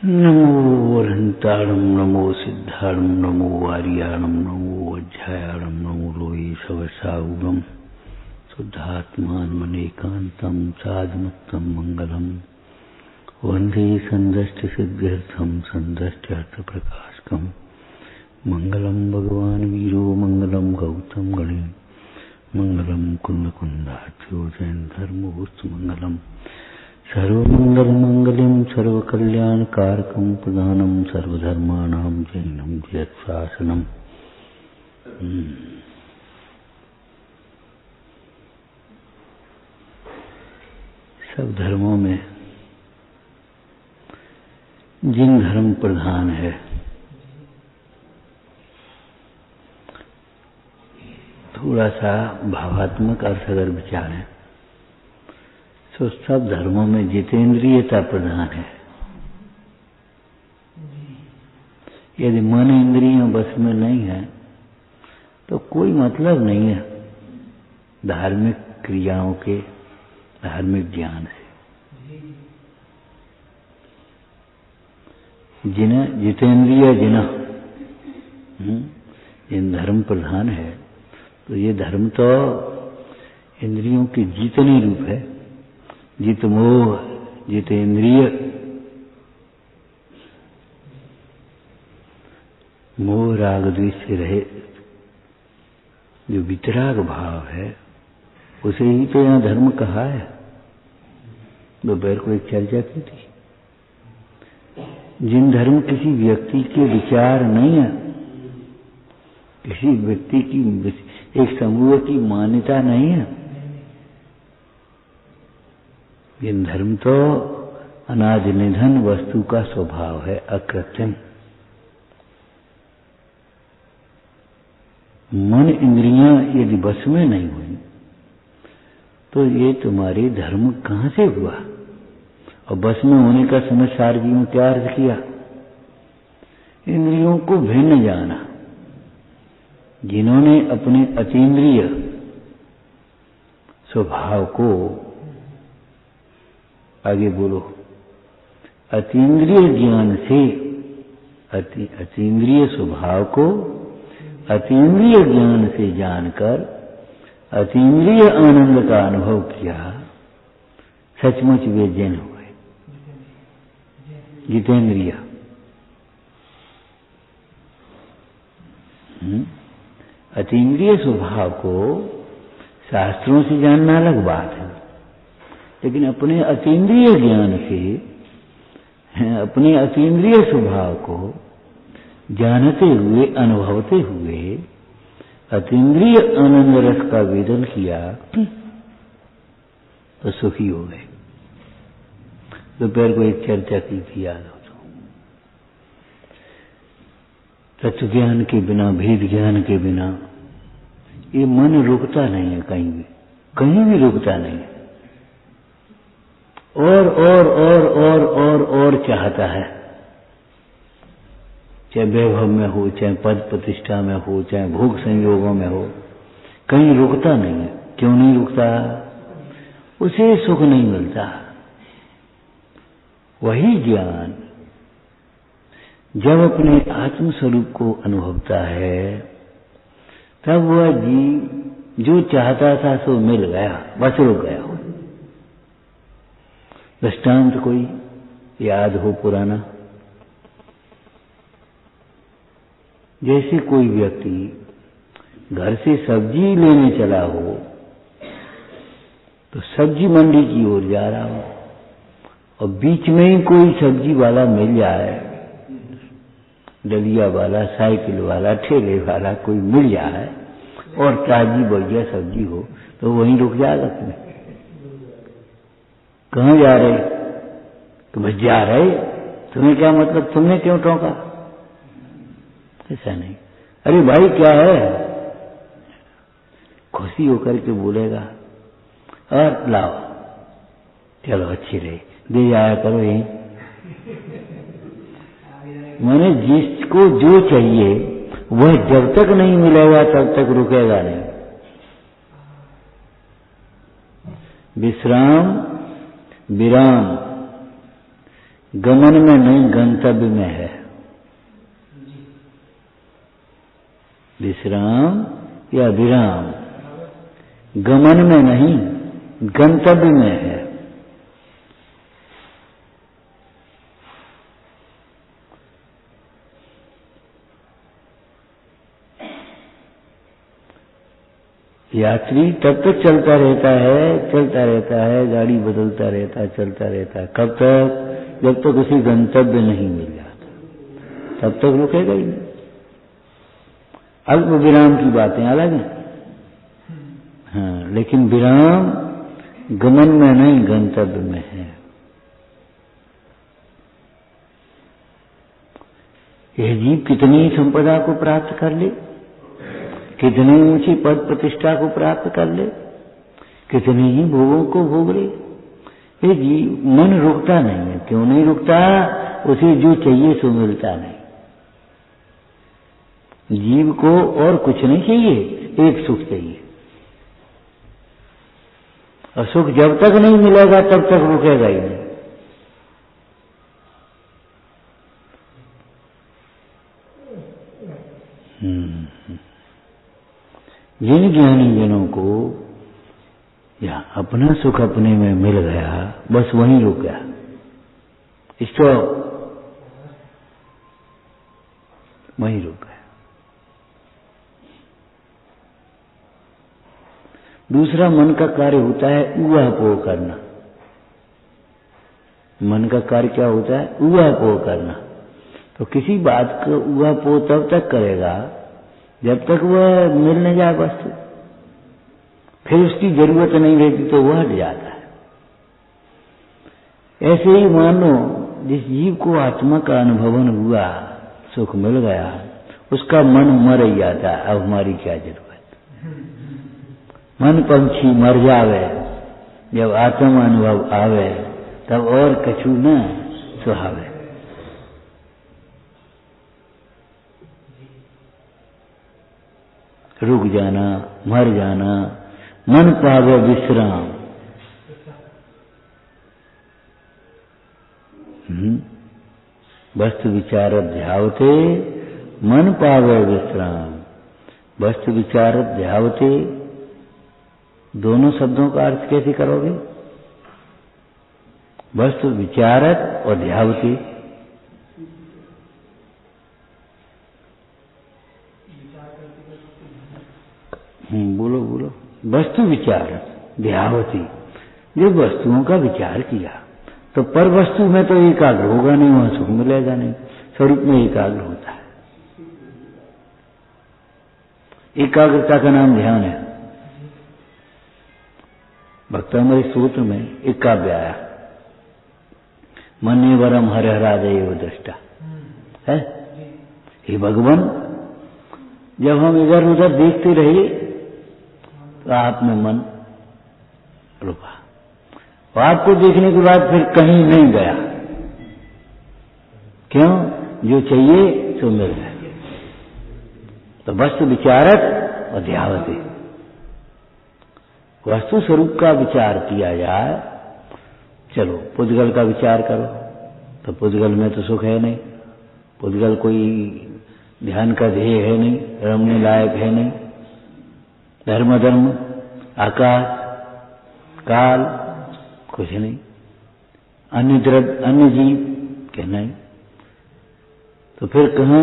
नमो अरहंताणं नमो सिद्धाणं नमो आर्याणं नमो अध्यायाणं नमो लोये सवसाहुरं शुद्धात्मानमनेकान्तं साधमुक्तं मंगलम वंदे संदष्टसिद्ध्यर्थं संदष्ट्यर्थप्रकाशकं मंगलम भगवान् वीरो मंगलम गौतम गणे मंगलम कुंदकुंदाख्यो जैन धर्मोस्तु मंगलम सर्वमंगलमंगलं सर्वकल्याणकारकं प्रधानं सर्वधर्माणां जैनं जयत्शासनम्। सब धर्मों में जिन धर्म प्रधान है थोड़ा सा भावात्मक अर्थ अगर विचारें तो सब धर्मों में जितेंद्रियता प्रधान है। यदि मन इंद्रियों बस में नहीं है तो कोई मतलब नहीं है धार्मिक क्रियाओं के, धार्मिक ज्ञान से। जिन्हें जितेंद्रिय जिन धर्म प्रधान है तो ये धर्म तो इंद्रियों के जीतने रूप है। जित मोह जितेंद्रिय, मोह राग द्वेष से रहे जो वितराग भाव है उसे ही तो यहाँ धर्म कहा है। दोपहर को एक चर्चा की थी। जिन धर्म किसी व्यक्ति के विचार नहीं है, किसी व्यक्ति की एक समूह की मान्यता नहीं है, ये धर्म तो अनादि निधन वस्तु का स्वभाव है, अकृत्रिम। मन इंद्रियां यदि बस में नहीं हुई तो ये तुम्हारे धर्म कहां से हुआ? और बस में होने का समझदार जी में क्या अर्थ किया? इंद्रियों को भिन्न जाना। जिन्होंने अपने अतीन्द्रिय स्वभाव को, आगे बोलो, अतीन्द्रिय ज्ञान से, अतीन्द्रिय स्वभाव को अतीन्द्रिय ज्ञान से जानकर अतीन्द्रिय आनंद का अनुभव किया, सचमुच वे जैन हुए, जितेंद्रिय। अतीन्द्रिय स्वभाव को शास्त्रों से जानना अलग बात है, लेकिन अपने अतीन्द्रिय ज्ञान से, अपने अतीन्द्रिय स्वभाव को जानते हुए, अनुभवते हुए अतीन्द्रिय आनंद रस का वेदन किया तो सुखी हो गए। दोपहर को एक चर्चा की थी, याद हो तो। तत्व ज्ञान के बिना, भेद ज्ञान के बिना ये मन रुकता नहीं है, कहीं भी रुकता नहीं है। और चाहता है, चाहे वैभव में हो, चाहे पद प्रतिष्ठा में हो, चाहे भोग संयोगों में हो, कहीं रुकता नहीं है। क्यों नहीं रुकता? उसे सुख नहीं मिलता। वही ज्ञान जब अपने आत्म स्वरूप को अनुभवता है तब वह जीव जो चाहता था सो मिल गया, बस रुक गया हो। दृष्टांत कोई याद हो पुराना? जैसे कोई व्यक्ति घर से सब्जी लेने चला हो तो सब्जी मंडी की ओर जा रहा हो और बीच में ही कोई सब्जी वाला मिल जाए, डलिया वाला, साइकिल वाला, ठेले वाला कोई मिल जाए और ताजी बढ़िया सब्जी हो तो वहीं रुक जाएगा। तुम्हें कहाँ जा रहे? तो बस जा रहे, तुम्हें क्या मतलब, तुमने क्यों टोका? ऐसा नहीं। अरे भाई क्या है? खुशी होकर के बोलेगा और लाओ, चलो अच्छी रही, दे जाया करो यही। मैंने जिसको जो चाहिए वह जब तक नहीं मिलेगा तब तक रुकेगा नहीं। विश्राम विराम गमन में नहीं गंतव्य में है। विश्राम या विराम गमन में नहीं गंतव्य में है। यात्री तब तक चलता रहता है, गाड़ी बदलता रहता है, चलता रहता है। कब तक? जब तक उसे गंतव्य नहीं मिल जाता, तब तक रुकेगा ही नहीं। अल्प विराम की बातें अलग हैं, हाँ, लेकिन विराम गमन में नहीं गंतव्य में है। यह जीव कितनी संपदा को प्राप्त कर ले, कितनी ऊंची पद प्रतिष्ठा को प्राप्त कर ले, कितने ही भोगों को भोग ले, ये जीव मन रुकता नहीं है। क्यों नहीं रुकता? उसे जो चाहिए सो मिलता नहीं। जीव को और कुछ नहीं चाहिए, एक सुख चाहिए, और सुख जब तक नहीं मिलेगा तब तक रुकेगा ही नहीं। जिन ज्ञानी जनों को या अपना सुख अपने में मिल गया, बस वहीं रुक गया। इसको वहीं रुक गया। दूसरा मन का कार्य होता है ऊहापोह करना। मन का कार्य क्या होता है? ऊहापोह करना। तो किसी बात को ऊहापोह तब तक करेगा जब तक वह मिल न जाए वस्तु, फिर उसकी जरूरत नहीं रहती तो वह हट जाता है। ऐसे ही मानो जिस जीव को आत्मा का अनुभवन हुआ, सुख मिल गया, उसका मन मर ही जाता है। अब हमारी क्या जरूरत? मन पंछी मर जावे, जब आत्मा अनुभव आवे तब और कछु न सुहावे। रुक जाना, मर जाना, मन पावे विश्राम। वस्तु विचार ध्यावते मन पावे विश्राम। वस्तु विचार ध्यावते, दोनों शब्दों का अर्थ कैसे करोगे? वस्तु विचारत और ध्यावती। बोलो बोलो। वस्तु विचार ध्यावती, जब वस्तुओं का विचार किया तो पर वस्तु में तो एकाग्र होगा नहीं, वहां सुख मिलेगा नहीं। स्वरूप में एकाग्र होता है। एकाग्रता का नाम ध्यान है। भक्तामृत सूत्र में एक काव्य आया, मन्ये वरम हरिहरादेव दृष्टा है। हे भगवान, जब हम इधर उधर देखते रहे तो आप में मन रुका, और आपको देखने के बाद फिर कहीं नहीं गया। क्यों? जो चाहिए सो मिल गया। तो वस्तु विचारक और ध्यावती, वस्तु स्वरूप का विचार किया जाए। चलो पुद्गल का विचार करो, तो पुद्गल में तो सुख है नहीं। पुद्गल कोई ध्यान का ध्येय है नहीं, रमने लायक है नहीं। धर्म धर्म, आकाश, काल, कुछ नहीं। अन्य द्रव्य, अन्य जीव कहना ही, तो फिर कहाँ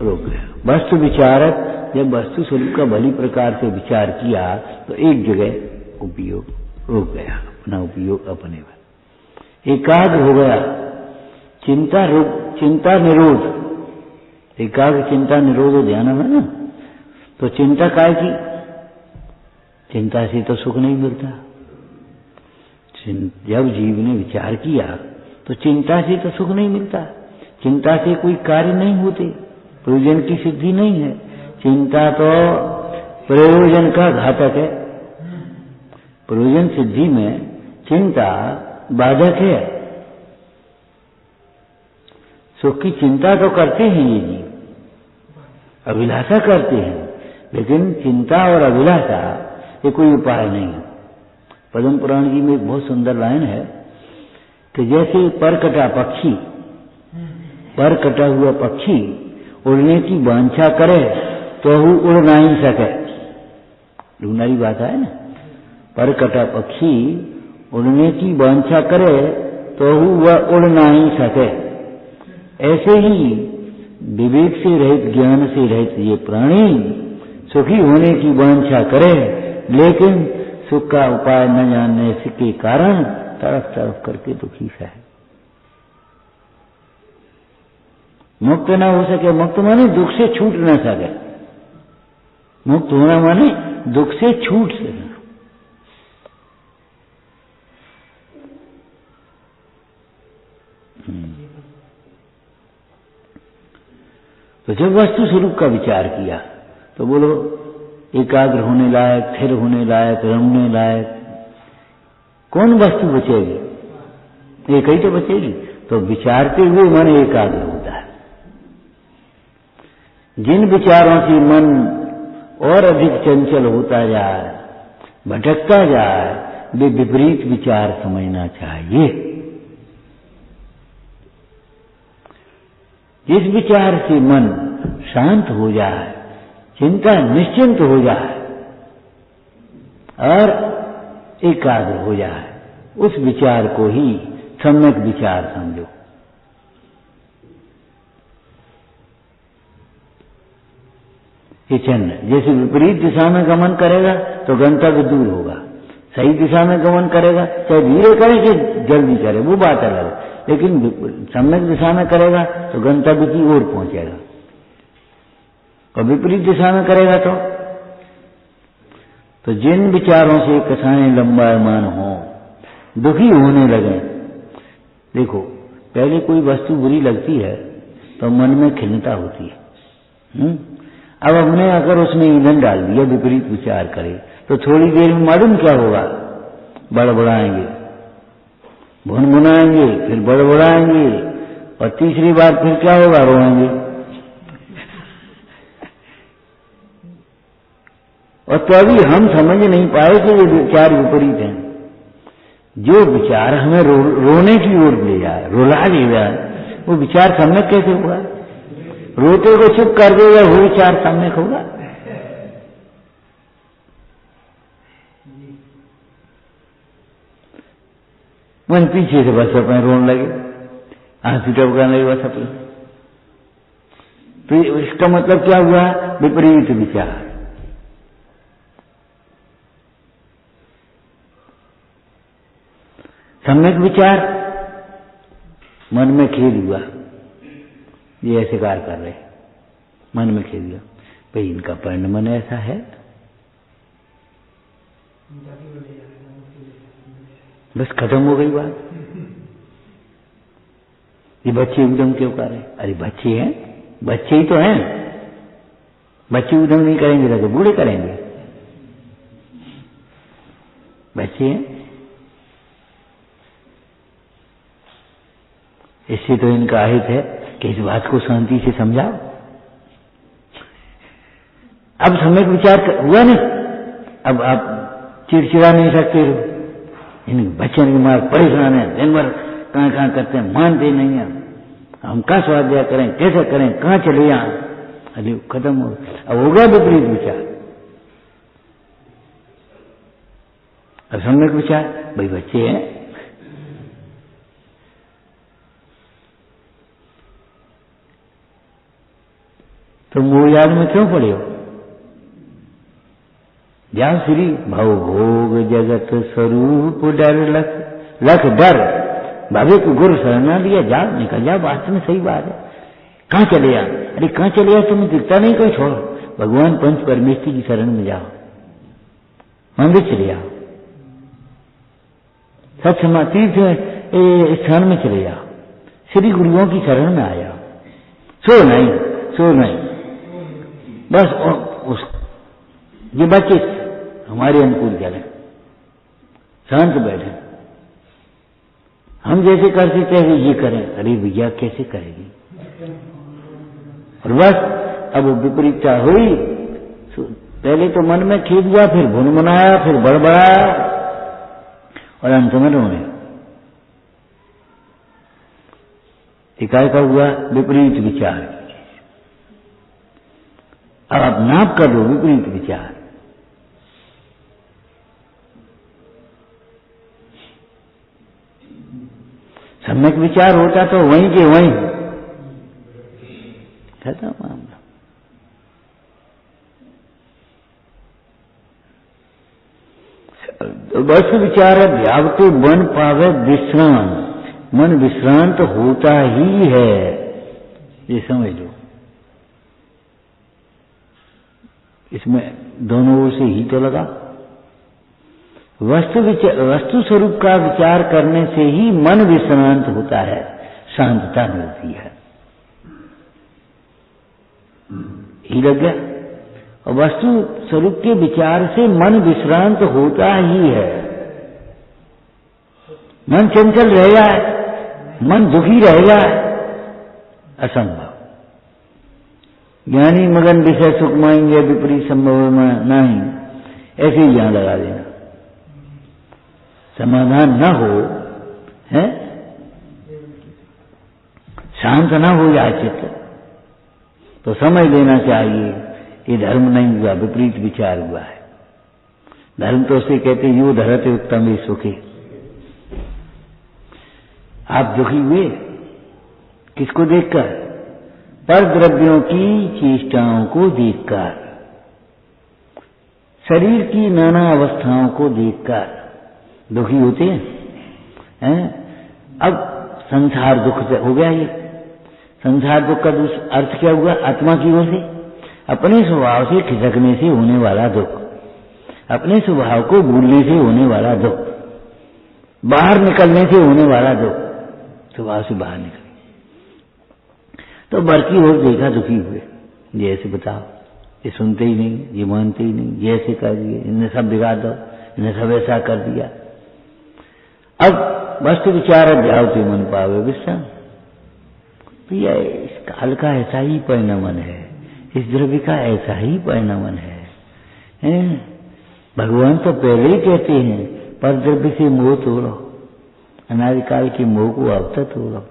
रोक गया? वस्तु विचारक, जब वस्तु स्वरूप का भली प्रकार से विचार किया तो एक जगह उपयोग रोक गया, अपना उपयोग अपने में एकाग्र हो गया। चिंता निरोध, एकाग्र चिंता निरोध ध्यान है ना। तो चिंता काय की? चिंता से तो सुख नहीं मिलता। जब जीव ने विचार किया तो चिंता से तो सुख नहीं मिलता। चिंता से कोई कार्य नहीं होते, प्रयोजन की सिद्धि नहीं है। चिंता तो प्रयोजन का घातक है। प्रयोजन सिद्धि में चिंता बाधक है। सुख की चिंता तो करते हैं ये जीव, अभिलाषा करते हैं, लेकिन चिंता और अभिलाषा ये कोई उपाय नहीं है। पद्म पुराण जी में एक बहुत सुंदर लाइन है कि जैसे पर कटा पक्षी, पर कटा हुआ पक्षी उड़ने की वांछा करे तो वो उड़ नहीं सके। ढूंढारी बात है ना, पर कटा पक्षी उड़ने की वांछा करे तो वह उड़ नहीं सके। ऐसे ही विवेक से रहित, ज्ञान से रहित ये प्राणी सुखी होने की वांछा करे, लेकिन सुख का उपाय न जानने के कारण तड़फ तड़फ करके दुखी है। मुक्त न हो सके, मुक्त माने दुख से छूट न सके। मुक्त होना माने दुख से छूट सके। तो जब वस्तु स्वरूप का विचार किया तो बोलो एकाग्र होने लायक, स्थिर होने लायक, रमने लायक कौन वस्तु बचेगी? एक ही तो बचेगी। तो विचारते हुए मन एकाग्र होता है। जिन विचारों से मन और अधिक चंचल होता जाए, भटकता जाए, वे विपरीत विचार समझना चाहिए। जिस विचार से मन शांत हो जाए, चिंता निश्चिंत हो जाए और एकाग्र हो जाए, उस विचार को ही सम्यक विचार समझो। ये चंद्र जैसे विपरीत दिशा में गमन करेगा तो गंतव्य दूर होगा, सही दिशा में गमन करेगा, चाहे धीरे करे कि जल्दी करे, वो बात अलग है, लेकिन सम्यक दिशा में करेगा तो गंतव्य की ओर पहुंचेगा। और विपरीत दिशा में करेगा तो जिन विचारों से कसाएं लंबायमान हो, दुखी होने लगे। देखो, पहले कोई वस्तु बुरी लगती है तो मन में खिन्नता होती है। अब हमने अगर उसमें ईंधन डाल दिया, विपरीत विचार करे, तो थोड़ी देर में मालूम क्या होगा? बड़बड़ाएंगे, भुनभुनाएंगे, फिर बड़बड़ाएंगे, और तीसरी बार फिर क्या होगा? रोएंगे। और तो अभी हम समझ नहीं पाए कि ये विचार विपरीत हैं। जो विचार हमें रोने की ओर ले जाए, रुला ले जाए, वो विचार सम्यक कैसे होगा? रोते को चुप कर देगा, वो विचार सम्यक होगा? मन पीछे से बस अपने रोने लगे, आंसू टपकाने लगे बस अपने। तो इसका मतलब क्या हुआ? विपरीत विचार। सम्यक विचार, मन में खेद हुआ, ये ऐसे कार्य कर रहे, मन में खेद हुआ, भाई इनका परिणमन ऐसा है, बस खत्म हो गई बात। ये बच्चे उद्यम क्यों कर रहे? अरे बच्चे हैं, बच्चे ही तो हैं, बच्चे उद्यम नहीं करेंगे तो बूढ़े करेंगे। बच्चे हैं, इससे तो इनका हित है कि इस बात को शांति से समझाओ। अब सम्यक विचार हुआ नहीं, अब आप चिड़चिड़ा नहीं सकते हो। इन बच्चों के मार परेशान है, दिन भर कहां कहां करते हैं, मानते नहीं है, हम कहां स्वाध्याय करें, कैसे करें, कहां चले जाएं? अरे खत्म हो, अब हो गया विपरीत विचार। अब सम्यक विचार, भाई बच्चे हैं, तो मोहजाल में क्यों पड़े हो? जाओ श्री भव भोग जगत स्वरूप डर लख डर भवे को गुरु शरणा लिया, जाओ निकल जाओ, बात में सही बात है। कहां चले जाओ? अरे कहां चले जाओ? तुम्हें दिखता नहीं कोई? छोड़, भगवान पंच परमेश्वर की शरण में जाओ, मंदिर चले जाओ, सच तीर्थ स्थान में चले जाओ, श्री गुरुओं की शरण में आ जाओ। सो नहीं, बस ये बच्चे हमारे अनुकूल चले, शांत बैठे, हम जैसे करते थे ये करें। अरे भैया कैसे करेगी? और बस अब विपरीतता हुई, पहले तो मन में खेद हुआ, फिर भुनभुनाया, फिर बड़बड़ाया और अंत में रोने। इकाई का हुआ विपरीत विचार की चीज। अब आप नाप कर लो विपरीत विचार। सम्यक विचार होता तो वहीं के वहीं खत्म मामला। बस विचार व्यावते बन पावे विश्रांत, मन विश्रांत होता ही है, ये समझ लो। इसमें दोनों ओर से ही तो लगा। वस्तु स्वरूप का विचार करने से ही मन विश्रांत होता है, शांतता मिलती है। ही लग गया। और वस्तु स्वरूप के विचार से मन विश्रांत होता ही है। मन चंचल रह जाए, मन दुखी रह जाए, असंभव। ज्ञानी मगन विषय सुख माएंगे विपरीत संभव नहीं, ऐसे ही यहां लगा देना। समाधान न हो है, शांत न हो जाए चित्त, तो समझ लेना चाहिए ये धर्म नहीं हुआ, विपरीत विचार हुआ है। धर्म तो उसे कहते यो धरते उत्तम ही सुखी। आप दुखी हुए किसको देखकर? पर द्रव्यों की चेष्टाओं को देखकर, शरीर की नाना अवस्थाओं को देखकर दुखी होते हैं। अब संसार दुख हो गया। ये संसार दुख का अर्थ क्या हुआ? आत्मा की ओर से अपने स्वभाव से खिसकने से होने वाला दुख, अपने स्वभाव को भूलने से होने वाला दुख, बाहर निकलने से होने वाला दुख, स्वभाव से बाहर निकले तो बर की ओर देखा दुखी हुए। ये ऐसे बताओ, ये सुनते ही नहीं, ये मानते ही नहीं, ये ऐसे कर दिए, इन्हें सब बिगाड़ दो, इन्हें सब ऐसा कर दिया। अब वस्तु विचार अध्यावते मन पावे विश्राम। भैया इस काल का ऐसा ही परिणमन है, इस द्रव्य का ऐसा ही परिणमन है। भगवान तो पहले ही कहते हैं पर द्रव्य से मोह तोड़ो, अनादिकाल के मोह को अब तक तोड़ो।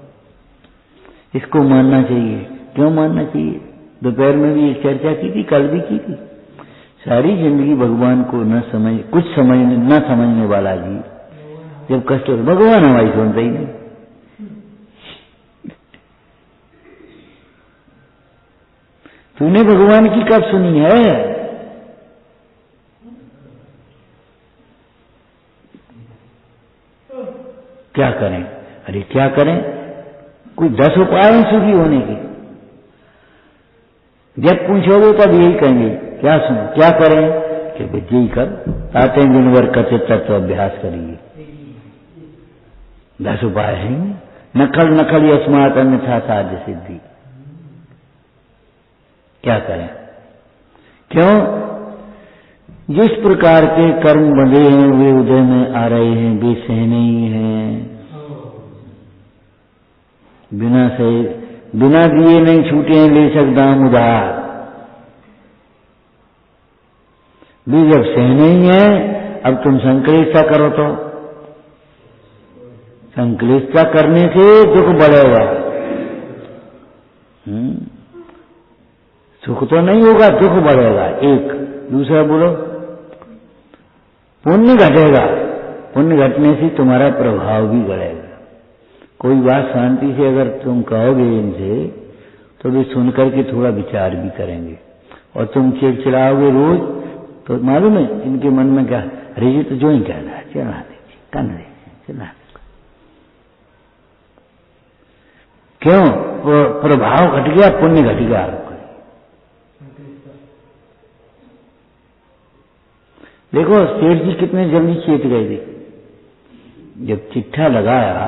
इसको मानना चाहिए। क्यों मानना चाहिए? दोपहर में भी एक चर्चा की थी, कल भी की थी। सारी जिंदगी भगवान को न समझने वाला जी जब कष्ट हो, भगवान हमारी सुनता ही नहीं। तूने भगवान की कब सुनी है? क्या करें? अरे क्या करें? कोई 10 उपाय हैं सुखी होने के। जब पूछोगे तब यही कहेंगे, क्या सुन, क्या करें? कि यही कर, आते हैं दिन भर कथित तत्व अभ्यास करिए। 10 उपाय हैं। नखल यस्मात् अन्यथा साध्य सिद्धि। क्या करें? क्यों? जिस प्रकार के कर्म बंधे हैं वे उदय में आ रहे हैं, वे सहने ही हैं। बिना दिए नहीं छूटे ले सकता उधार। भी जब सहने ही है, अब तुम संक्लेशता करो तो संक्लेशता करने से दुख बढ़ेगा। सुख तो नहीं होगा, दुख बढ़ेगा। एक दूसरा बोलो, पुण्य घटेगा। पुण्य घटने से तुम्हारा प्रभाव भी बढ़ेगा। कोई बात शांति से अगर तुम कहोगे इनसे तो वे सुनकर के थोड़ा विचार भी करेंगे। और तुम चिड़चिड़ाओगे रोज तो मालूम है इनके मन में क्या, अरे ये तो जो ही कह रहा है, चला दीजिए, करने दीजिए, चला। क्यों? वो प्रभाव घट गया, पुण्य घट गया। देखो सेठ जी कितने जल्दी चेत गए थे। जब चिट्ठा लगाया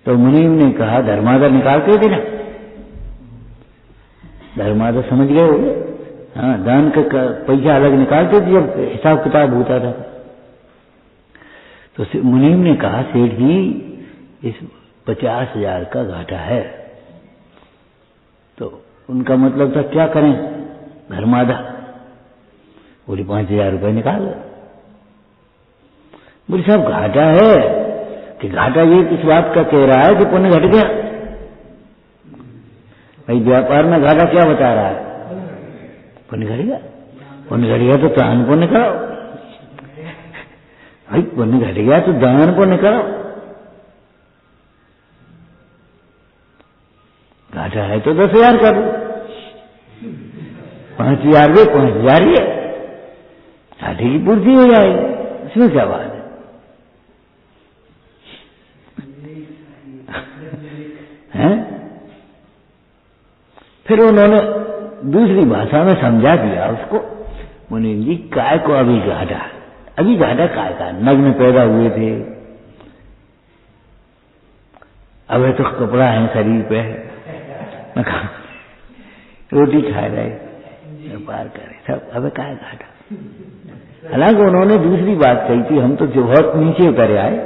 तो मुनीम ने कहा धर्मादा निकालते थे ना, धर्मादा समझ गए होंगे। हाँ, दान का पैसा अलग निकालते थे जब हिसाब किताब होता था। तो मुनीम ने कहा सेठ जी इस 50,000 का घाटा है। तो उनका मतलब था क्या करें? धर्मादा बोले 5,000 रुपये निकाल लो। बोले साहब घाटा है कि घाटा ये किस बात का कह रहा है कि पुण्य घट गया? भाई व्यापार में घाटा क्या बता रहा है? पुण्य घटेगा। पुण्य घटेगा तो दान पुण्य करो भाई, पुण्य घटेगा तो दान पुण्य करो। घाटा है तो 10,000 करो, 5,000 में 5,000 ही है, घाटे की पूर्ति हो जाएगी, इसमें क्या बात है? फिर उन्होंने दूसरी भाषा में समझा दिया उसको, मुनि जी काय को अभी घाटा, अभी घाटा काय का, नग्न पैदा हुए थे, अब तो कपड़ा है शरीर पे, रोटी खा रहे, व्यापार करे सब, अब काय घाटा। हालांकि उन्होंने दूसरी बात कही थी, हम तो जो बहुत नीचे उतरे आए,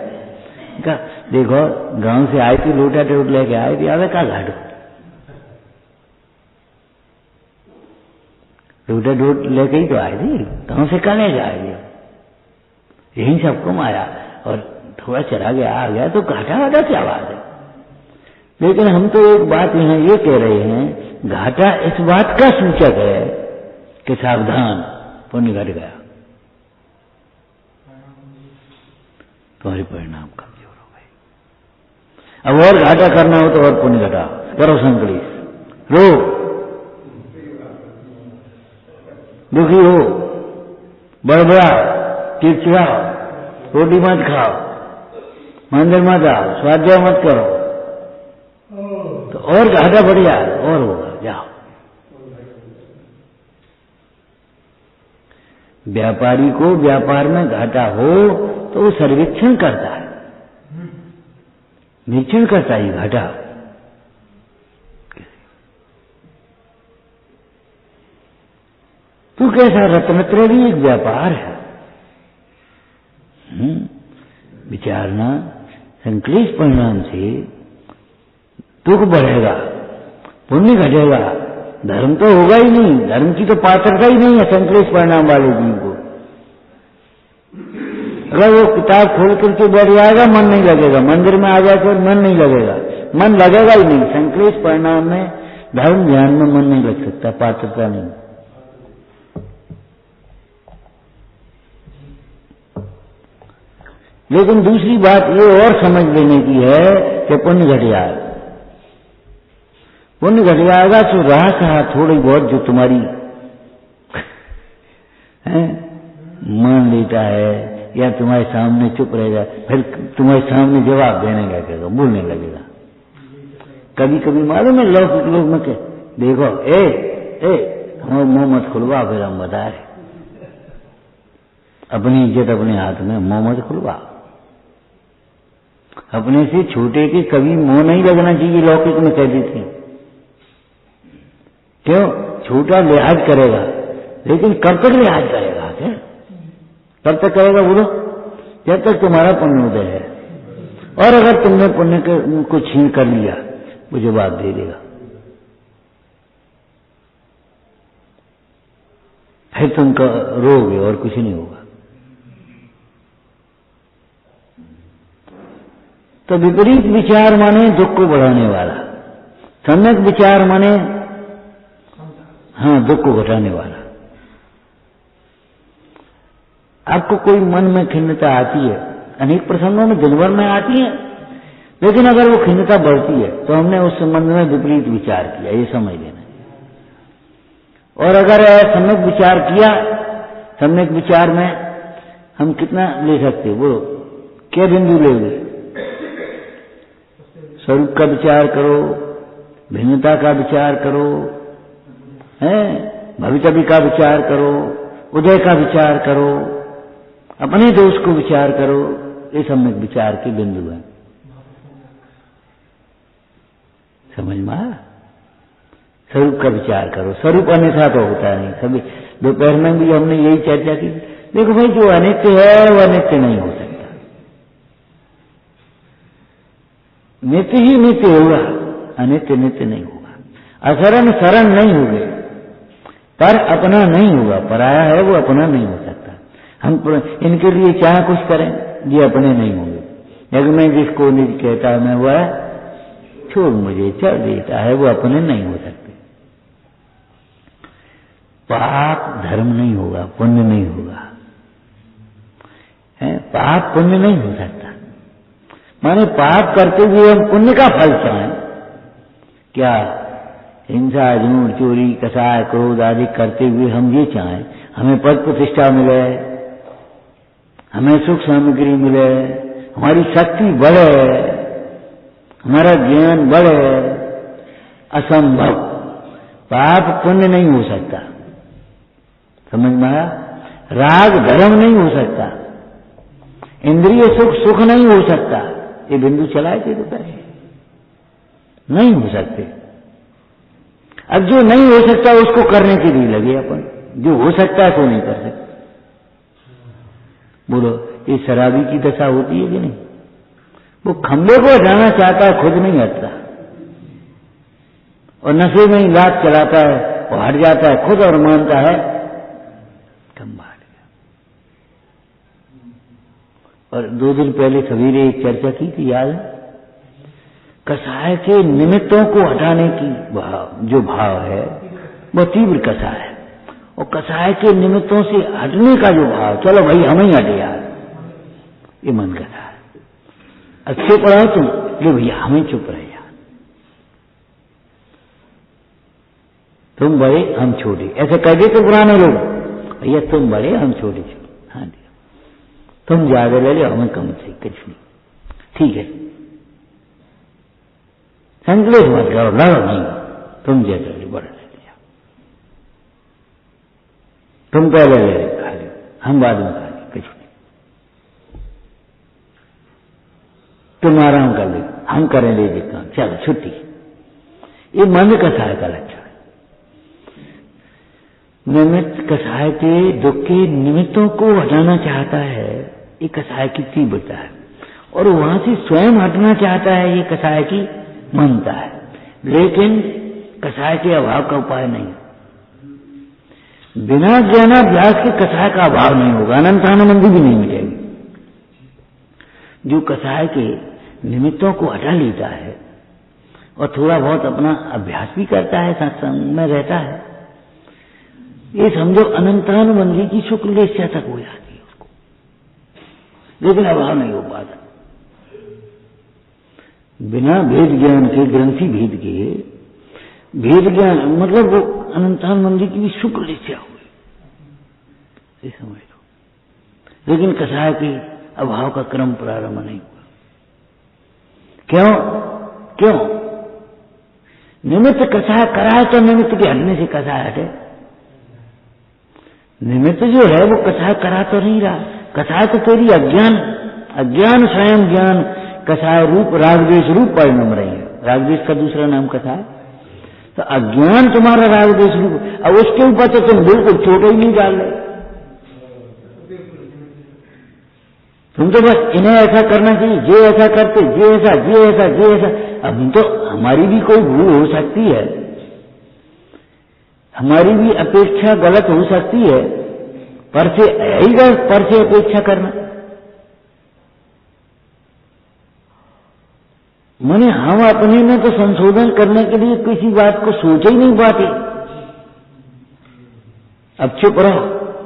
कहा देखो गांव से आए थे, लोटा टोट लेके आए थे, अब का घाटो, लोटा टोट लेके ही तो आए थे, गांव से कहाँ ले जाएंगे, यही सबको मारा और थोड़ा चला गया आ गया तो घाटा घाटा क्या बात है। लेकिन हम तो एक बात यहाँ ये कह रहे हैं, घाटा इस बात का सूचक है कि सावधान, पुण्य घट गया, तुम्हारे परिणाम कमजोर हो गए। अब और घाटा करना हो तो और पुण्य घटा करो, संकलेश, रो, दुखी हो, बड़बड़ा, चिड़चिड़ाओ, रोटी मत खाओ, मंदिर मत आओ, स्वाध्याय मत करो, तो और घाटा बढ़ जाए, और होगा, जाओ। व्यापारी को व्यापार में घाटा हो तो वो सर्वेक्षण करता है, निरीक्षण करता है घाटा। तो कैसा रत्नत्रय भी एक व्यापार है, विचारना, संक्लेश परिणाम से दुख बढ़ेगा, पुण्य घटेगा, धर्म तो होगा ही नहीं, धर्म की तो पात्रता ही नहीं है संक्लेश परिणाम वाले जीव को। अगर वो किताब खोल करके बैठ जाएगा मन नहीं लगेगा, मंदिर में आ जाए तो मन नहीं लगेगा, मन लगेगा ही नहीं, संक्लेश परिणाम में धर्म ध्यान में मन नहीं लग सकता, पात्रता नहीं। लेकिन दूसरी बात ये और समझ लेने की है कि पुण्य घट जाएगा, पुण्य घट जाएगा तो रहा कहा थोड़ी बहुत जो तुम्हारी मान लेता है या तुम्हारे सामने चुप रहेगा, फिर तुम्हारे सामने जवाब देने लगेगा, बोलने लगेगा। कभी कभी मालूम है लौकिक लोग में के देखो, हमारा मुंह मत खुलवा, फिर हम बता रहे, अपनी इज्जत अपने हाथ में, मुंह मत खुलवा। अपने से छोटे के कभी मुंह नहीं लगना चाहिए, लौकिक में कह देते हैं। क्यों? छोटा लिहाज करेगा, लेकिन कब तक लिहाज करेगा? क्या कब तक करेगा? बोलो, जब तक तुम्हारा पुण्य उदय है, और अगर तुमने पुण्य को छीन कर लिया वो जवाब दे देगा, फिर तुम रोगे और कुछ नहीं होगा। तो विपरीत विचार माने दुख को बढ़ाने वाला, सम्यक विचार माने दुख को घटाने वाला। आपको कोई मन में खिन्नता आती है, अनेक प्रसंगों में दिन भर में आती है, लेकिन अगर वो खिन्नता बढ़ती है तो हमने उस संबंध में विपरीत विचार किया, ये समझ लेना। और अगर सम्यक विचार किया, सम्यक विचार में हम कितना ले सकते, वो क्या बिंदु लेंगे? स्वरूप का विचार करो, भिन्नता का विचार करो, भवितव्य का विचार करो, उदय का विचार करो, अपने दोष को विचार करो, ये सम्यक विचार के बिंदु हैं। समझ में आया? स्वरूप का विचार करो, स्वरूप अन्यथा तो होता नहीं। सभी दोपहर में भी हमने यही चर्चा की, देखो भाई जो अनित्य है वो अनित्य नहीं हो सकता, नित्य ही नित्य होगा, अनित्य नित्य नहीं होगा। असरण शरण नहीं होगे, पर अपना नहीं होगा, पराया है वो अपना नहीं हो सकता। हम इनके लिए चाहे कुछ करें, ये अपने नहीं होंगे। लेकिन मैं जिसको निज कहता मैं वह छोड़ मुझे चढ़ देता है, वो अपने नहीं हो सकते। पाप धर्म नहीं होगा, पुण्य नहीं होगा, है पाप पुण्य नहीं हो सकता। माने पाप करते हुए हम पुण्य का फल चाहें, क्या हिंसा, झूठ, चोरी, कसाय, क्रोध आदि करते हुए हम ये चाहें हमें पद प्रतिष्ठा मिले, हमें सुख सामग्री मिले, हमारी शक्ति बढ़े, हमारा ज्ञान बढ़े, असंभव। पाप पुण्य नहीं हो सकता, समझ में आया? राग धर्म नहीं हो सकता, इंद्रिय सुख सुख नहीं हो सकता। ये बिंदु चलाए थे तो पहले नहीं हो सकते। अब जो नहीं हो सकता उसको करने के लिए लगे अपन, जो हो सकता है तो नहीं कर सकते। बोलो ये शराबी की दशा होती है कि नहीं? वो खंबे को हटाना चाहता है, खुद नहीं हटता, और नशे में ही लात चलाता है, वो हट जाता है खुद और मानता है खंबा हट गया। और 2 दिन पहले सवेरे एक चर्चा की थी, याद है? कसाय के निमित्तों को हटाने की जो भाव है वो तीव्र कसाय है, और कसाय के निमित्तों से हटने का जो भाव, चलो भाई हम ही हटे यार, ये मन कसा है। अच्छे पढ़ाओ तुम, ले भैया हमें चुप रहे यार, तुम बड़े हम छोटे, ऐसे कह देते पुराने लोग, भैया तुम बड़े हम छोटे छोटे, हाँ दिया तुम ज्यादा ले लो हमें कम से कुछ नहीं, ठीक है संकलेश मत करो, लड़ो नहीं, तुम जैसे बड़ा ले लिया, तुम पहले ले खा लो, हम बाद में खा लें, कुछ नहीं, तुम आराम कर लो, हम करें ले काम, चलो छुट्टी। ये मन कसाय का लक्षण है। निमित्त कसाय के दुख के निमित्तों को हटाना चाहता है, ये कसाय की तीव्रता है, और वहां से स्वयं हटना चाहता है, ये कसाय की मनता है। लेकिन कसाय के अभाव का उपाय नहीं, बिना ज्ञानाभ्यास के कसाय का अभाव नहीं होगा, अनंतानंदी भी नहीं मिलेगी। जो कसाय के निमित्तों को हटा लेता है और थोड़ा बहुत अपना अभ्यास भी करता है, सत्संग में रहता है, ये समझो अनंतानुबंधी की शुक्ल लेस्या तक हो जाती है उसको, लेकिन अभाव नहीं हो पाता। बिना भेद ज्ञान के, ग्रंथि भेद के, भेद ज्ञान मतलब वो अनंतानुबंधी की भी शुक्ल लेस्या हुई, ये समझ लो। लेकिन कसाय के अभाव का क्रम प्रारंभ नहीं हुआ। क्यों? क्यों? निमित्त कसाय कराए तो निमित्त के हटने से कसाय हटे। निमित्त जो है वो कसाय करा तो नहीं रहा, कसाय तो तेरी अज्ञान, अज्ञान स्वयं ज्ञान कसाय रूप रागद्वेष रूप परिणम रही है। रागद्वेष का दूसरा नाम कसाय, तो अज्ञान तुम्हारा रागद्वेष रूप, अब उसके ऊपर तो तुम बिल्कुल छोटे ही नहीं डाल रहे, तुम तो बस इन्हें ऐसा करना चाहिए, ये ऐसा करते, ये ऐसा, ये ऐसा, ये ऐसा। अब तो हमारी भी कोई भूल हो सकती है, हमारी भी अपेक्षा गलत हो सकती है, पर से यही गलत, पर से अपेक्षा करना माने हम अपने में तो संशोधन करने के लिए किसी बात को सोच ही नहीं पाते। अब चुप रहो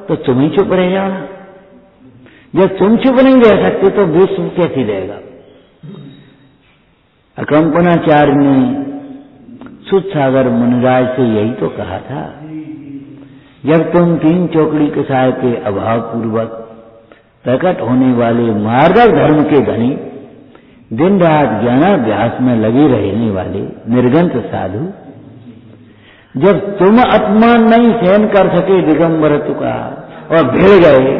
तो तुम ही चुप रह जाओ ना, जब तुम चुप नहीं रह सकते तो विश्व कैसे रहेगा? अकंपनाचार्य ने सुदसागर मुनिराज से यही तो कहा था, जब तुम 3 चौकड़ी कसाय के अभाव पूर्वक प्रकट होने वाले मार्गव धर्म के धनी, दिन रात ज्ञानाभ्यास में लगे रहने वाले निर्गंत साधु, जब तुम अपमान नहीं सहन कर सके दिगंबर तुका और भिड़ गए,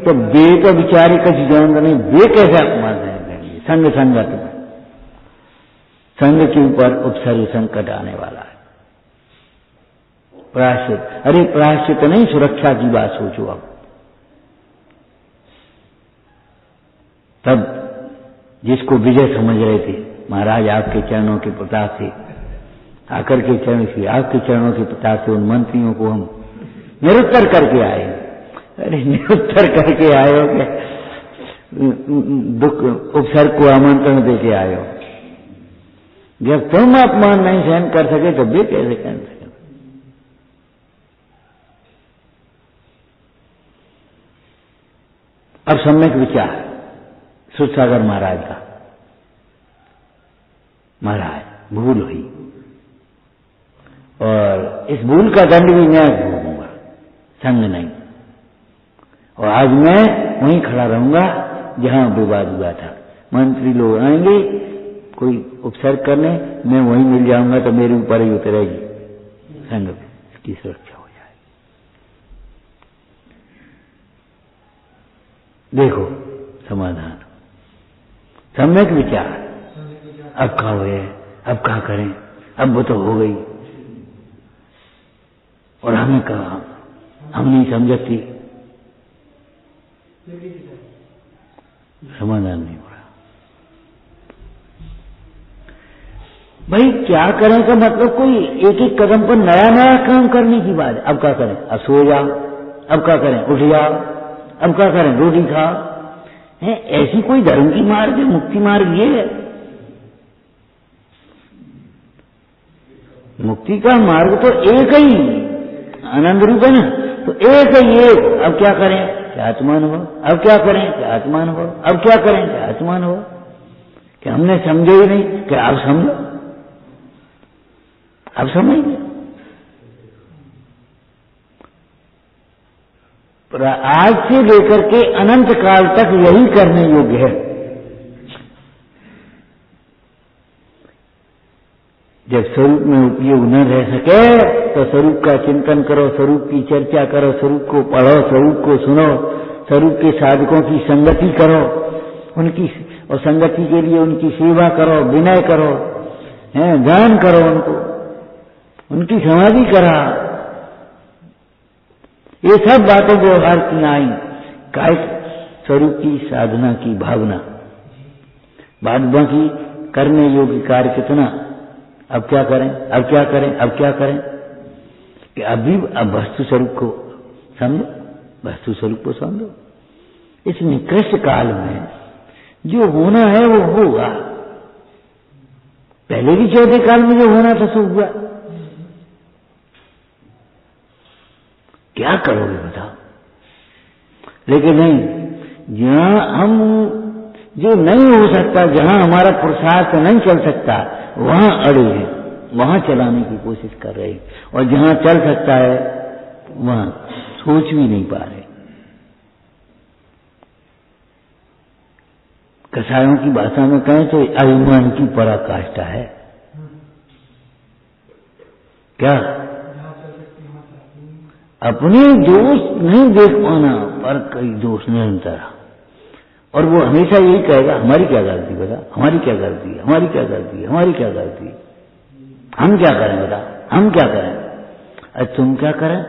तो बे तो बिचारे कछ जानते नहीं, बे कैसे अपमान सहन करेंगे? संग संगत में, संग के ऊपर उपसर्ग संकट आने वाला है। प्रायश्चित, अरे प्रायश्चित नहीं, सुरक्षा की बात सोचो। अब तब जिसको विजय समझ रहे थे, महाराज आपके चरणों के प्रताप से, आकर के चरण से, आपके चरणों के प्रताप से उन मंत्रियों को हम निरुत्तर करके आए। अरे निरुत्तर करके आए हो क्या? दुख उपसर्ग को आमंत्रण देके आए हो। जब तुम अपमान नहीं सहन कर सके तो वे कैसे कर सके? अब सम्यक विचार सुरसागर महाराज का, महाराज भूल हुई और इस भूल का दंड भी मैं भोगूंगा, संग नहीं। और आज मैं वहीं खड़ा रहूंगा जहां विवाद हुआ था। मंत्री लोग आएंगे कोई उपसर्ग करने, मैं वहीं मिल जाऊंगा तो मेरे ऊपर ही उतरेगी, संग की सुरक्षा हो जाएगी। देखो समाधान, सम्यक विचार। अब क्या हुए, अब क्या करें, अब वो तो हो गई और हमें कहा हम नहीं समझती, समाधान नहीं हो रहा। भाई क्या करें का मतलब कोई एक एक कदम पर नया नया काम करने की बात है। अब क्या करें, अब सो जाओ, अब क्या करें, उठ जाओ, अब क्या करें, रोटी खाओ। है ऐसी कोई धर्म की मार्ग है, मुक्ति मार्ग ये है? मुक्ति का मार्ग तो एक ही आनंद रूप है ना, तो एक ही एक। अब क्या करें क्या आत्मा अनुभव, अब क्या करें क्या आत्मा अनुभव, अब क्या करें क्या आत्मा अनुभव। क्या हमने समझे ही नहीं? क्या आप समझो, अब समझ गए। आज से लेकर के अनंत काल तक यही करने योग्य है। जब स्वरूप में उपयोग न रह सके तो स्वरूप का चिंतन करो, स्वरूप की चर्चा करो, स्वरूप को पढ़ो, स्वरूप को सुनो, स्वरूप के साधकों की संगति करो, उनकी और संगति के लिए उनकी सेवा करो, विनय करो, दान करो, उनकी समाधि करा। ये सब बातें व्यवहार की आई, कायिक स्वरूप की साधना की भावना। बाद बाकी करने योग्य कार्य कितना, अब क्या करें, अब क्या करें, अब क्या करें, कि अभी अब वस्तु स्वरूप को समझो, वस्तु स्वरूप को समझो। इस निकृष्ट काल में जो होना है वो होगा, पहले भी चौथे काल में जो होना था सो हुआ। क्या करोगे बताओ? लेकिन नहीं, जहां हम जो नहीं हो सकता, जहां हमारा पुरुषार्थ नहीं चल सकता, वहां अड़े हैं, वहां चलाने की कोशिश कर रहे हैं, और जहां चल सकता है वहां सोच भी नहीं पा रहे। कसायों की भाषा में कहें तो अभिमान की पराकाष्ठा है। क्या अपने दोष नहीं देख पाना, पर कई दोष निरंतर, और वो हमेशा यही कहेगा हमारी क्या गलती बता, हमारी क्या गलती है, हमारी क्या गलती है, हमारी क्या गलती है, हम क्या करें बता, हम क्या करें, अरे तुम क्या करें,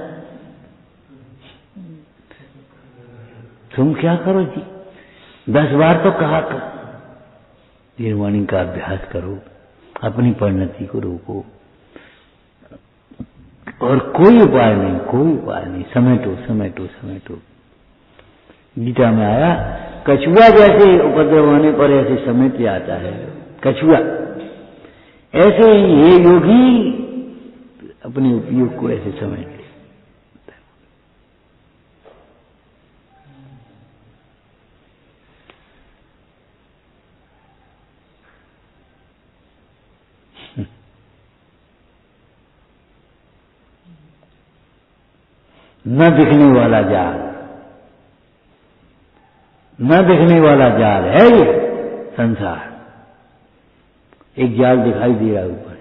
तुम क्या करो जी, 10 बार तो कहा कर। निर्वाणी का अभ्यास करो, अपनी परिणति को रोको, और कोई उपाय नहीं, कोई उपाय नहीं, समेटो समेटो समेटो। गीता में आया, कछुआ जैसे उपद्रव होने पर ऐसे समेट जाता है, कछुआ ऐसे ही ये योगी अपने उपयोग को ऐसे समेट। न दिखने वाला जाल, न दिखने वाला जाल है ये संसार। एक जाल दिखाई दे रहा है ऊपर,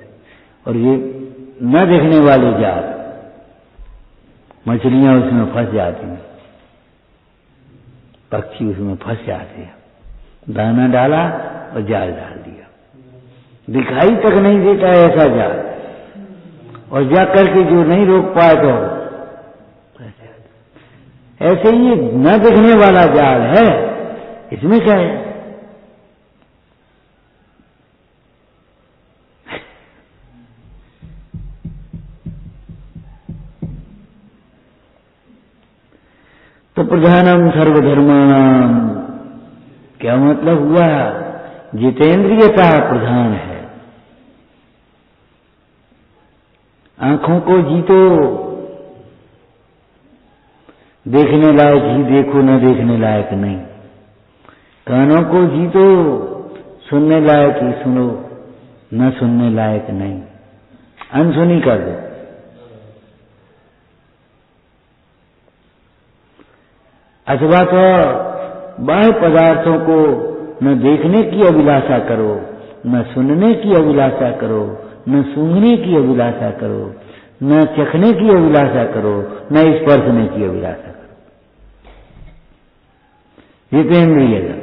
और ये न दिखने वाले जाल, मछलियां उसमें फंस जाती हैं, पक्षी उसमें फंस जाते हैं। दाना डाला और जाल डाल दिया, दिखाई तक नहीं देता ऐसा जाल, और जाकर के जो नहीं रोक पाए तो ऐसे ही न दिखने वाला जाल है। इसमें क्या है? तो प्रधानम सर्वधर्माणाम, क्या मतलब हुआ? जितेंद्रियता प्रधान है, आंखों को जीतो, देखने लायक ही देखो, न देखने लायक नहीं। कानों को जीतो, सुनने लायक ही सुनो, न सुनने लायक नहीं। अनसुनी कर दो। अथवा तो बाह्य पदार्थों को न देखने की अभिलाषा करो, न सुनने की अभिलाषा करो, न सूंघने की अभिलाषा करो, न चखने की अभिलाषा करो, न स्पर्शने की अभिलाषा करो। ये तो इंद्रिय है।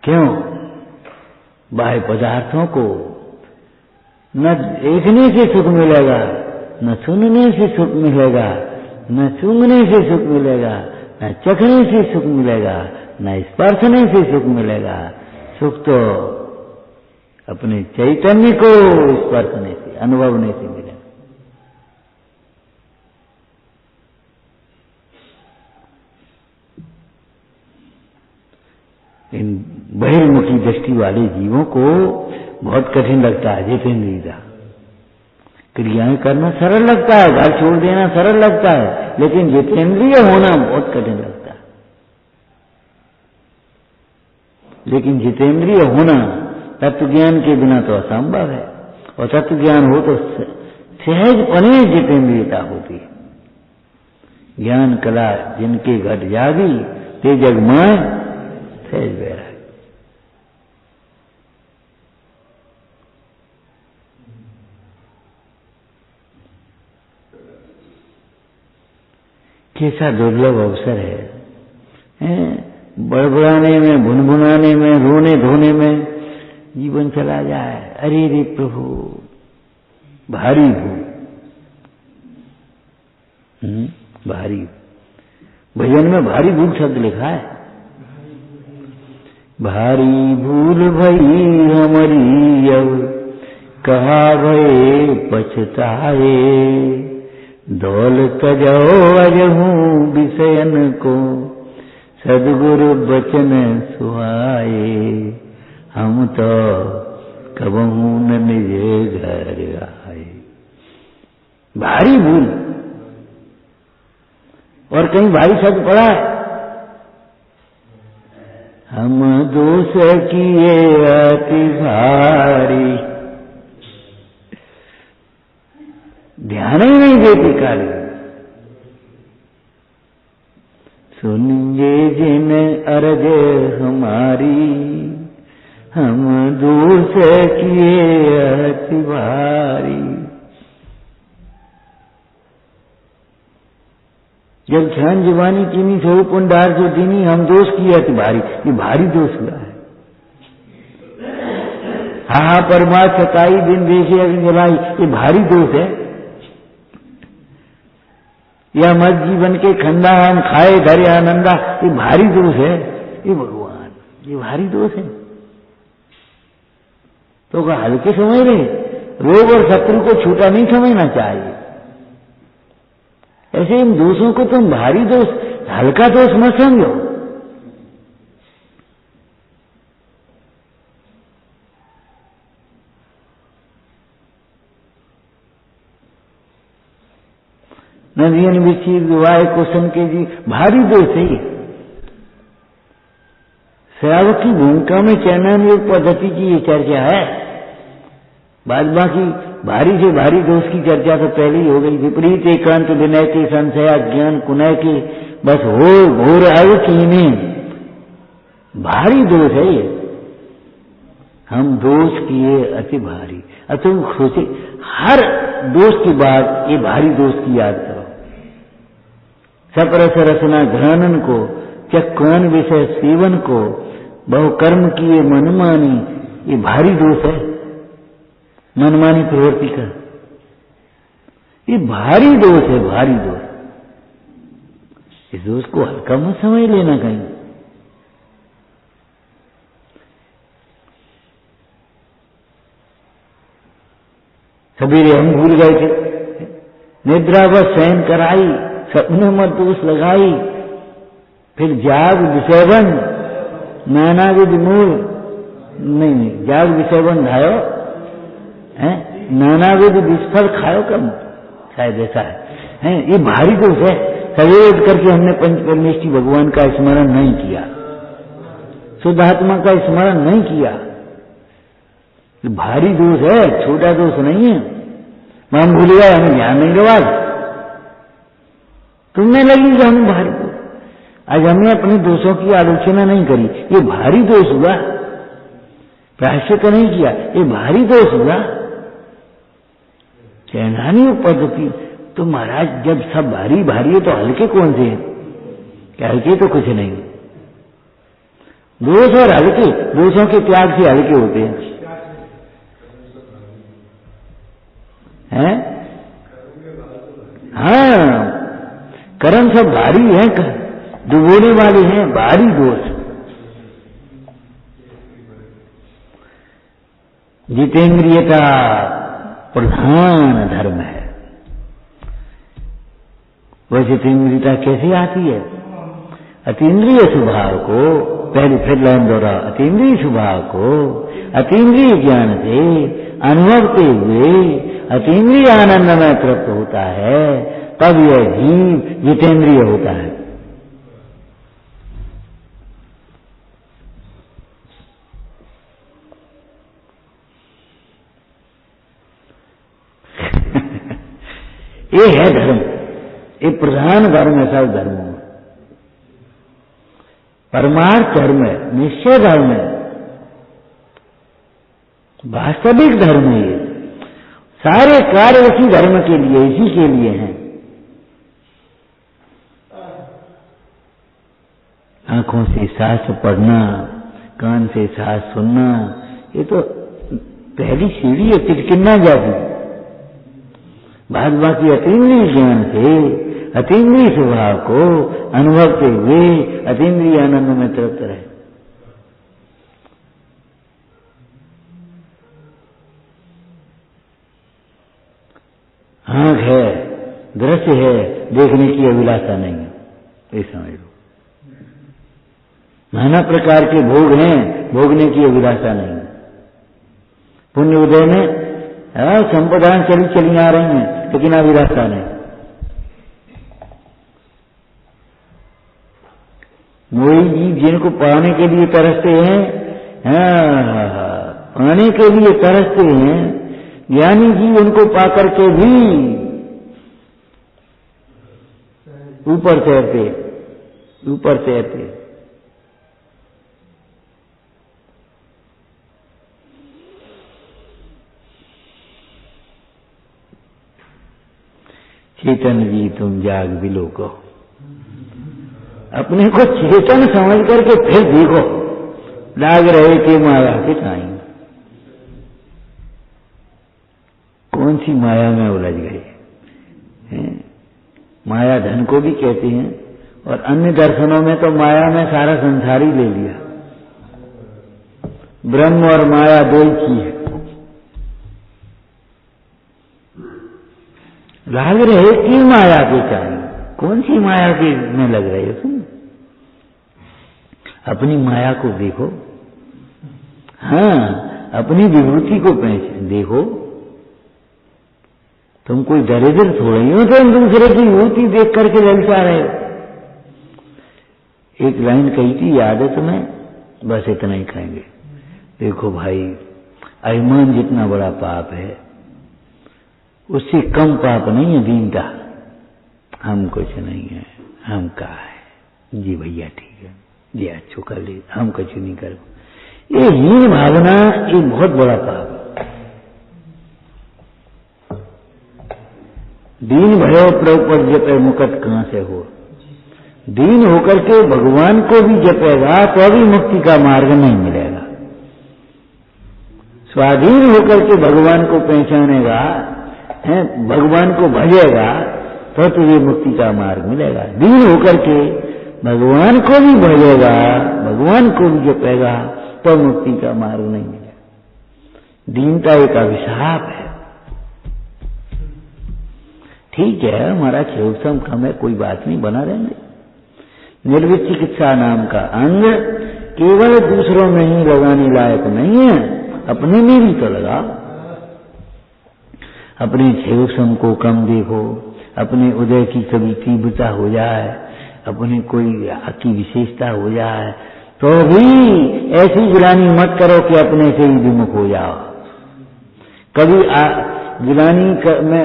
क्यों? बाह्य पदार्थों को न देखने से सुख मिलेगा, न सुनने से सुख मिलेगा, न सूंघने से सुख मिलेगा, न चखने से सुख मिलेगा, न स्पर्शने से सुख मिलेगा। सुख तो अपने चैतन्य को स्पर्शने से, अनुभवने से मिलेगा। इन बहिर्मुखी दृष्टि वाले जीवों को बहुत कठिन लगता है जितेंद्रियता। क्रियाएं करना सरल लगता है, घर छोड़ देना सरल लगता है, लेकिन जितेंद्रिय होना बहुत कठिन लगता है। लेकिन जितेंद्रिय होना तत्व ज्ञान के बिना तो असंभव है, और तत्व ज्ञान हो तो सहज पने जितेंद्रियता होती है। ज्ञान कला जिनके घट जागी, ते जगमाए सहज बैरागी। कैसा दुर्लभ अवसर है, बड़बड़ाने में, भुनभुनाने में, रोने धोने में जीवन चला जाए। अरे रे प्रभु, भारी भूल, भारी भजन में भारी भूल शब्द लिखा है। भारी भूल भई हमारी अब कहा भये पछताए, दौलत जाओ अजहूं विषयन को सदगुरु बचन सुहाए। हम तो कबहू न निज घर आए। भारी भूल। और कहीं भारी शब्द पड़ा है, हम दोष किए अति भारी। ध्यान ही नहीं देती काली। सुनिए जिन अरज हमारी, हम दोष किए अति भारी। जब ध्यान जवानी चीनी सो पुंडार जो दीनी, हम दोष किए अति भारी। ये भारी दोष हुआ है। हा परमा सताई दिन देखे अग्नि जलाई, ये भारी दोष है। या मत जीवन के खंडा हम खाए धरे आनंदा, ये भारी दोष है। ये भगवान, ये भारी दोष है। तो हल्के समझ रहे, रोग और शत्रु को छूटा नहीं समझना चाहिए। ऐसे इन दोषों को तुम भारी दोष, हल्का दोष मत समझो। नदियन विचीर दुआए कुशन के जी, भारी दोष है ये। श्रावक की भूमिका में चैनान्योग पद्धति की ये चर्चा है। बाद बाकी भारी से भारी दोष की चर्चा तो पहले ही हो गई। विपरीत एकांत विनय के संशया ज्ञान कुनय के, बस हो घोर अव कीने, भारी दोष है ये। हम दोष किए अति भारी। अब तुम सोचे, हर दोष के बाद ये भारी दोष की याद करो। सपरस रसना घ्राणन को, चक्रान विषय सेवन को, बहु कर्म किए मनमानी, ये भारी दोष है। मनमानी प्रवृत्ति का ये भारी दोष है, भारी दोष। इस दोष को हल्का मत समझ लेना कहीं। सवेरे हम भूल गए थे, निद्रावश शयन कराई, सपने मत दोष लगाई, फिर जाग विषयवन नानाविध मूल, नहीं, जाग विषय बंधायो है, नानाविध विस्फल खायो कम, शायद ऐसा है। ये भारी दोष है। सवेरे उठ करके हमने पंच परमेष्ठी भगवान का स्मरण नहीं किया, शुद्ध आत्मा का स्मरण नहीं किया, ये भारी दोष है, छोटा दोष नहीं है। हम भूल गए, हमें ध्यान नहीं दवा, तुमने लगी कि हमें भारी दोष। आज हमने अपने दोषों की आलोचना नहीं करी, ये भारी दोष हुआ। प्रायश्चित नहीं किया, ये भारी दोष हुआ। चैनानी पद्धति तो महाराज जब सब भारी भारी है तो हल्के कौन से हैं? क्या हल्के तो कुछ नहीं। दोष और हल्के, दोषों के त्याग से हल्के होते हैं। हाँ, कर्म सब भारी हैं, डुबोने वाले हैं, भारी दोष। जितेंद्रियता प्रधान धर्म है। वह जितेंद्रियता कैसे आती है? अतीन्द्रिय स्वभाव को, पहले फिर लाइन दोहरा, अतीन्द्रिय स्वभाव को अतीन्द्रिय ज्ञान से अनुभवते हुए अतीन्द्रिय आनंद में तृप्त होता है, तब यह जीव जितेंद्रिय होता है। ये है धर्म, ये प्रधान धर्म है सब धर्मों में। परमार्थ धर्म है, निश्चय धर्म है, वास्तविक धर्म है। ये सारे कार्य इसी धर्म के लिए, इसी के लिए हैं। आंखों से शास्त्र पढ़ना, कान से शास्त्र सुनना, ये तो पहली सीढ़ी है तिटकिन्ना जाती। बाद बाकी अतीन्द्रिय ज्ञान से अतीन्द्रिय स्वभाव को अनुभवते हुए अतीन्द्रिय आनंद में तृप्त रहे। आंख है, दृश्य है, देखने की अभिलाषा नहीं है, ये समझ लो। नाना प्रकार के भोग हैं, भोगने की अभिलाषा नहीं है। पुण्य उदय में संपदाएं चली आ रही हैं, लेकिन अभिलाषा नहीं। मोही जीव जिनको पाने के लिए तरसते हैं, पाने के लिए तरसते हैं, ज्ञानी जीव उनको पाकर के भी ऊपर तैरते। चेतन जी तुम जाग बिलोको, अपने को चेतन समझ करके फिर देखो, लाग रहे कि माया के टाइम कौन सी माया में उलझ गए हैं। माया धन को भी कहते हैं, और अन्य दर्शनों में तो माया में सारा संसार ही ले लिया। ब्रह्म और माया दो ही चीज है। लाग रहे कि माया के चाहिए, कौन सी माया के में लग रहे हो तुम? अपनी माया को देखो, हाँ, अपनी विभूति को पहचान देखो। तुम कोई दरिद्र थोड़े ही हो, तुम दूसरे की विभूति देख करके ललचा रहे हो। एक लाइन कही थी, याद है तुम्हें? बस इतना ही कहेंगे। देखो भाई, अभिमान जितना बड़ा पाप है, उससे कम पाप नहीं है दीनता। हम कुछ नहीं है, हम का है जी भैया, ठीक है जी, अच्छो कर ले, हम कुछ नहीं करो। ये हीन भावना एक बहुत बड़ा पाप है। दीन भयो प्रभुपद जपे मुकट कहां से हो। दीन होकर के भगवान को भी जपेगा तो भी मुक्ति का मार्ग नहीं मिलेगा। स्वाधीन होकर के भगवान को पहचानेगा, भगवान को भजेगा, तो तुझे मुक्ति का मार्ग मिलेगा। दीन होकर के भगवान को भी भजेगा, भगवान को भी जपेगा, तो मुक्ति का मार्ग नहीं मिलेगा। दीनता एक अभिशाप है। ठीक है, हमारा क्षेत्रम कम है, कोई बात नहीं, बना रहेंगे। निर्वित चिकित्सा नाम का अंग केवल दूसरों में ही लगाने लायक नहीं है, अपने में भी तो लगा। अपने क्षेम को कम देखो, अपने उदय की कभी तीव्रता हो जाए, अपने कोई की विशेषता हो जाए, तो भी ऐसी गिलानी मत करो कि अपने से ही विमुख हो जाओ। कभी गिलानी में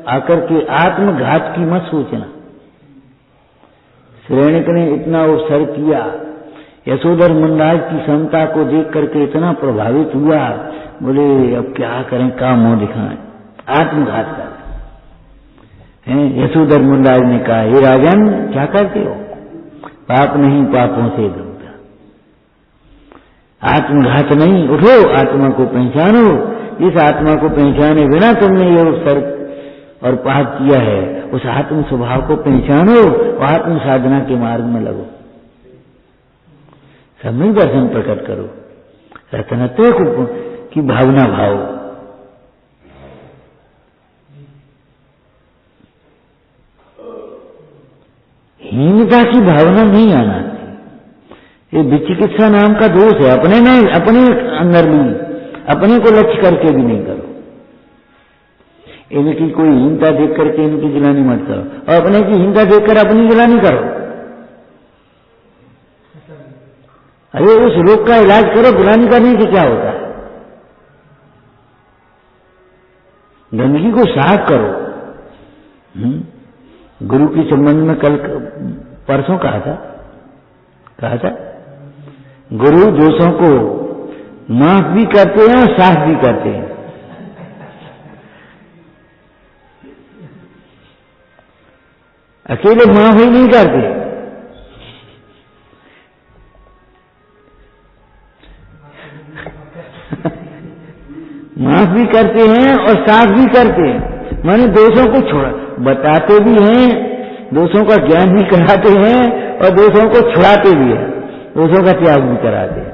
आकर के आत्मघात की मत सोचना। श्रेणिक ने इतना अवसर किया, यशोधर मुंडाज की क्षमता को देख करके इतना प्रभावित हुआ, बोले अब क्या करें, क्या मुंह दिखाएं, आत्मघात कर। यशोधर मुंडाज ने कहा, हे राजन क्या करते हो, पाप नहीं पापों से दूर, आत्मघात नहीं, उठो आत्मा को पहचानो। इस आत्मा को पहचाने बिना तुमने ये अवसर और पाप किया है, उस आत्म स्वभाव को पहचानो और आत्म साधना के मार्ग में लगो, सब में दर्शन प्रकट करो, रत्नत्व की भावना भाव। हीनता की भावना नहीं आना चाहिए। ये विचिकित्सा नाम का दोष है, अपने में, अपने अंदर नहीं, अपने को लक्ष्य करके भी नहीं करो। इनकी कोई हीनता देख करके इनकी गिलानी मत करो, और अपने की हीनता देखकर अपनी गिलानी करो। अरे उस रोग का इलाज करो, गिलानी करने से क्या होता है? गंदगी को साफ करो। गुरु के संबंध में कल परसों कहा था गुरु दोषों को माफ भी करते हैं और साफ भी करते हैं। अकेले माफ ही नहीं करते, माफ भी करते हैं और साफ भी करते हैं। माने दोषों को छोड़ा, बताते भी हैं, दोषों का ज्ञान भी कराते हैं और दोषों को छुड़ाते भी हैं, दोषों का त्याग भी कराते हैं।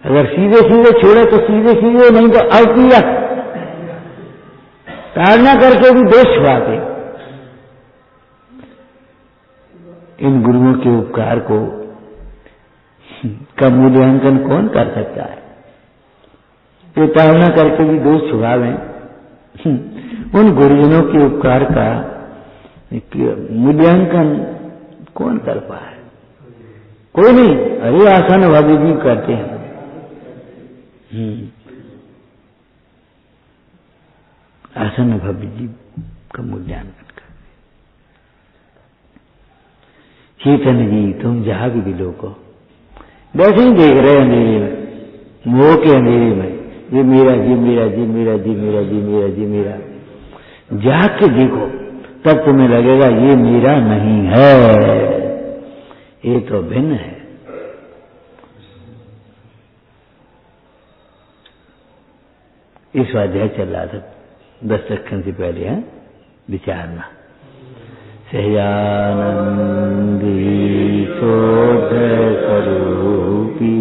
अगर सीधे सीधे छोड़े तो सीधे सीधे, नहीं तो अल्पीय ताड़ना करके भी दोष छुड़ाते। इन गुरुओं के उपकार को का मूल्यांकन कौन कर सकता है? तो ताड़ना करके भी दोष छुड़ावें। उन गुरुजनों के उपकार का मूल्यांकन कौन कर पाए? कोई नहीं। अरे आसन भाभी भी करते हैं। आसन भाभी जी का मूल्यांकन कर। चेतन जी तुम जहां भी दिलो को वैसे ही देख रहे अंधेरे में, मोह के अंधेरे में, ये मेरा जी मेरा जी मेरा जी मेरा जी मेरा जी मेरा। जाग के देखो तब तुम्हें लगेगा ये मेरा नहीं है, ये तो भिन्न है। इस स्वाध्याय चल रहा था 10 सेकंड से पहले है विचारना। सहजानंदी शोध स्वरूपी